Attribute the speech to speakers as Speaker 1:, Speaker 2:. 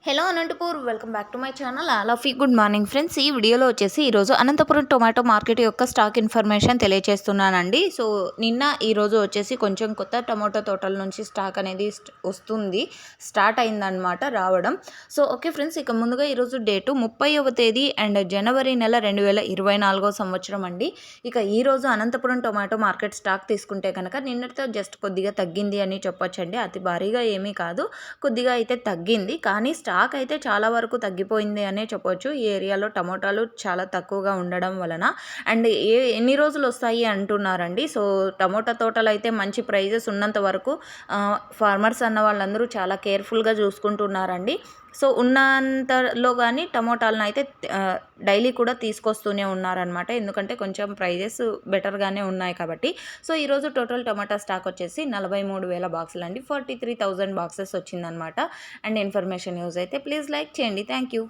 Speaker 1: Hello Anantapur welcome back to my channel all of you good morning friends. ఈ వీడియోలో వచ్చేసి ఈరోజు అనంతపురం టొమాటో మార్కెట్ యొక్క స్టాక్ ఇన్ఫర్మేషన్ తెలియజేస్తున్నానండి. సో నిన్న ఈరోజు వచ్చేసి కొంచెం కొత్త టొమాటో తోటల నుంచి స్టాక్ అనేది స్టార్ట్ అయిందనమాట రావడం. సో ఓకే ఫ్రెండ్స్, ఇక ముందుగా ఈరోజు డేటు 30వ తేదీ అండ్ జనవరి నెల 2024 సంవత్సరం అండి. ఇక ఈరోజు అనంతపురం టొమాటో మార్కెట్ స్టాక్ తీసుకుంటే కనుక నిన్నటితో జస్ట్ కొద్దిగా తగ్గింది అని చెప్పొచ్చండి. అతి భారీగా ఏమీ కాదు, కొద్దిగా అయితే తగ్గింది. కానీ స్టాక్ అయితే చాలా వరకు తగ్గిపోయింది అనే చెప్పొచ్చు. ఈ ఏరియాలో టమోటాలు చాలా తక్కువగా ఉండడం వలన అండ్ ఎన్ని రోజులు వస్తాయి అంటున్నారండి. సో టమోటా తోటలు అయితే మంచి ప్రైజెస్ ఉన్నంత వరకు ఫార్మర్స్ అన్న వాళ్ళందరూ చాలా కేర్ఫుల్గా చూసుకుంటున్నారండి. సో ఉన్నంతలో కానీ టమోటాలను అయితే డైలీ కూడా తీసుకొస్తూనే ఉన్నారనమాట. ఎందుకంటే కొంచెం ప్రైజెస్ బెటర్గానే ఉన్నాయి కాబట్టి. సో ఈరోజు టోటల్ టమాటా స్టాక్ వచ్చేసి 43,000 బాక్సులు అండి. 43,000 బాక్సెస్ వచ్చిందనమాట. అండ్ ఇన్ఫర్మేషన్ యూజ్ అయితే ప్లీజ్ లైక్ చేయండి. Thank you.